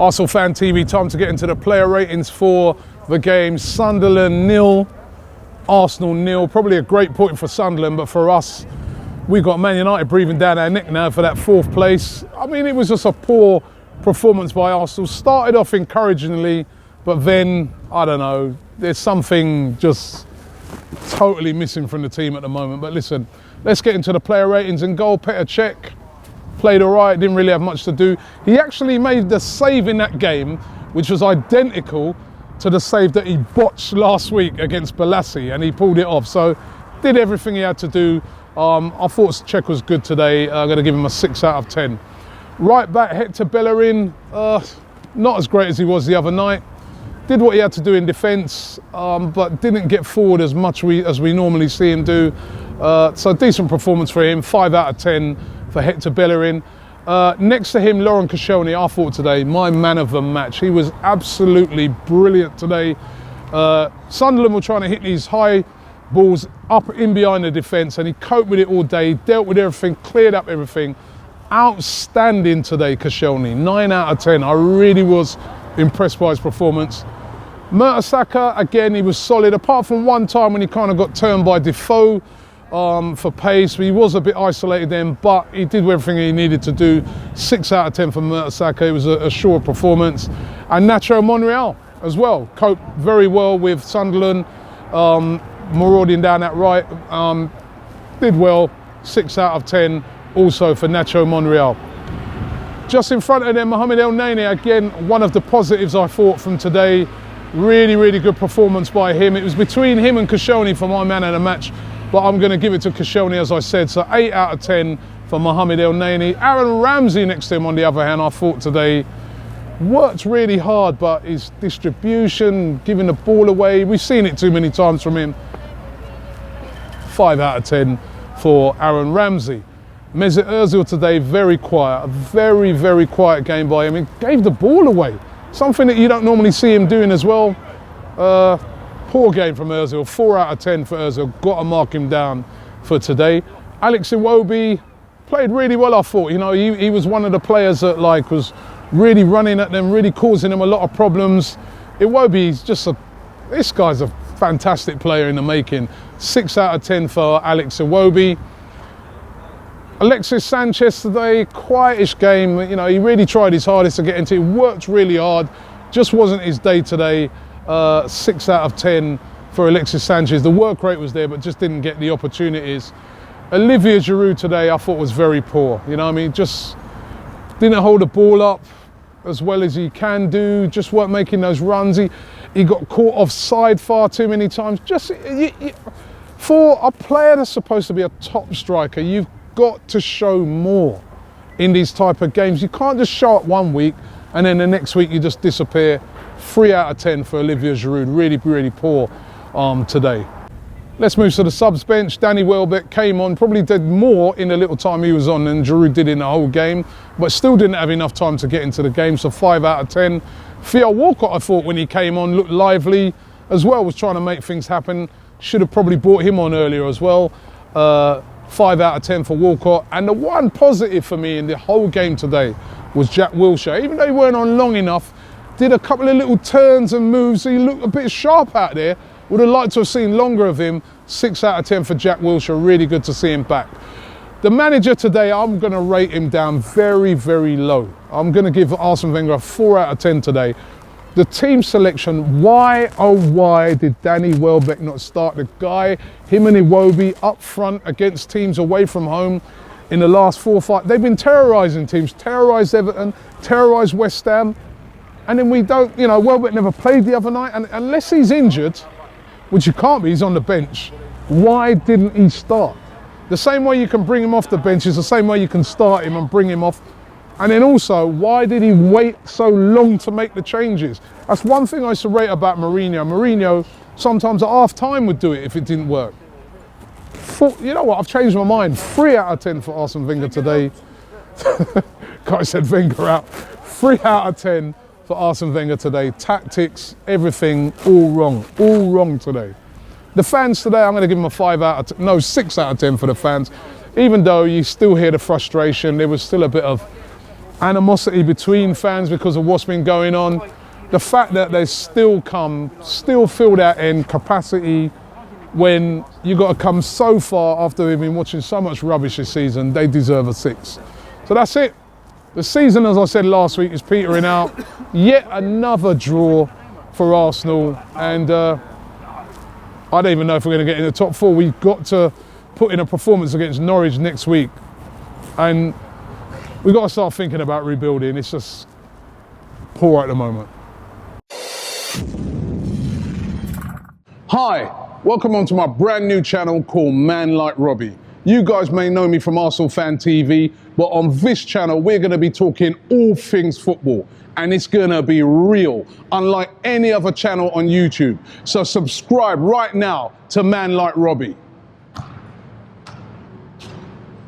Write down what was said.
Arsenal Fan TV, time to get into the player ratings for the game. Sunderland 0, Arsenal 0. Probably a great point for Sunderland, but for us, we got Man United breathing down our neck now for that 4th place. I mean, it was just a poor performance by Arsenal. Started off encouragingly, but then, I don't know, there's something just totally missing from the team at the moment. But listen, let's get into the player ratings. In goal, Petr Cech. Played all right, didn't really have much to do. He actually made the save in that game, which was identical to the save that he botched last week against Balassi, and he pulled it off. So, did everything he had to do. I thought Cech was good today. I'm going to give him a 6 out of 10. Right back, Hector Bellerin, not as great as he was the other night. Did what he had to do in defence, but didn't get forward as much as we normally see him do. So, decent performance for him, 5 out of 10. For Hector Bellerin. Next to him, Laurent Koscielny, I thought today, my man of the match. He was absolutely brilliant today. Sunderland were trying to hit these high balls up in behind the defence, and he coped with it all day, dealt with everything, cleared up everything. Outstanding today, Koscielny, 9 out of 10. I really was impressed by his performance. Mertesacker, again, he was solid, apart from one time when he kind of got turned by Defoe. For pace, he was a bit isolated then, but he did everything he needed to do. 6 out of 10 for Mertesacker. It was a sure performance. And Nacho Monreal as well, coped very well with Sunderland, marauding down that right. Did well, 6 out of 10 also for Nacho Monreal. Just in front of them, Mohamed El Neni, again, one of the positives I thought from today. Really, really good performance by him. It was between him and Koscielny for my man of the match, but I'm going to give it to Koscielny, as I said. So 8 out of 10 for Mohamed El Neni. Aaron Ramsey next to him, on the other hand, I thought today worked really hard, but his distribution, giving the ball away, we've seen it too many times from him. 5 out of 10 for Aaron Ramsey. Mesut Ozil today, very quiet. A very, very quiet game by him. He gave the ball away. Something that you don't normally see him doing as well. Poor game from Ozil, 4 out of 10 for Ozil. Got to mark him down for today. Alex Iwobi played really well, I thought. You know, he was one of the players that was really running at them, really causing them a lot of problems. Iwobi's this guy's a fantastic player in the making. 6 out of 10 for Alex Iwobi. Alexis Sanchez today, quietish game. You know, he really tried his hardest to get into it. Worked really hard. Just wasn't his day today. 6 out of 10 for Alexis Sanchez. The work rate was there, but just didn't get the opportunities. Olivier Giroud today, I thought was very poor. You know what I mean? Just didn't hold the ball up as well as he can do. Just weren't making those runs. He got caught offside far too many times. For a player that's supposed to be a top striker, you've got to show more in these type of games. You can't just show up one week and then the next week you just disappear. 3 out of 10 for Olivier Giroud. Really, really poor today. Let's move to the subs bench. Danny Welbeck came on, probably did more in the little time he was on than Giroud did in the whole game, but still didn't have enough time to get into the game, so 5 out of 10. Theo Walcott, I thought, when he came on, looked lively as well, was trying to make things happen. Should have probably brought him on earlier as well. 5 out of 10 for Walcott. And the one positive for me in the whole game today was Jack Wilshere. Even though he weren't on long enough, did a couple of little turns and moves. He looked a bit sharp out there. Would have liked to have seen longer of him. 6 out of 10 for Jack Wilshere. Really good to see him back. The manager today, I'm going to rate him down very, very low. I'm going to give Arsene Wenger a 4 out of 10 today. The team selection, why, oh why did Danny Welbeck not start? The guy, him and Iwobi up front against teams away from home in the last 4 or 5. They've been terrorising teams, terrorised Everton, terrorised West Ham. And then we don't, you know, Welbeck never played the other night. And unless he's injured, which you can't be, he's on the bench, why didn't he start? The same way you can bring him off the bench is the same way you can start him and bring him off. And then also, why did he wait so long to make the changes? That's one thing I used to rate about Mourinho. Mourinho sometimes at half time would do it if it didn't work. You know what, I've changed my mind. 3 out of 10 for Arsene Wenger today. Guy said Wenger out. 3 out of 10 for Arsene Wenger today. Tactics, everything, all wrong today. The fans today, I'm going to give them a 6 out of 10 for the fans. Even though you still hear the frustration, there was still a bit of animosity between fans because of what's been going on. The fact that they still fill that in capacity when you got to come so far after we've been watching so much rubbish this season, they deserve a 6. So that's it. The season, as I said last week, is petering out. Yet another draw for Arsenal, and I don't even know if we're going to get in the top 4. We've got to put in a performance against Norwich next week, and we've got to start thinking about rebuilding. It's just poor at the moment. Hi, welcome on to my brand new channel called Man Like Robbie. You guys may know me from Arsenal Fan TV, but on this channel we're going to be talking all things football, and it's going to be real, unlike any other channel on YouTube. So subscribe right now to Man Like Robbie.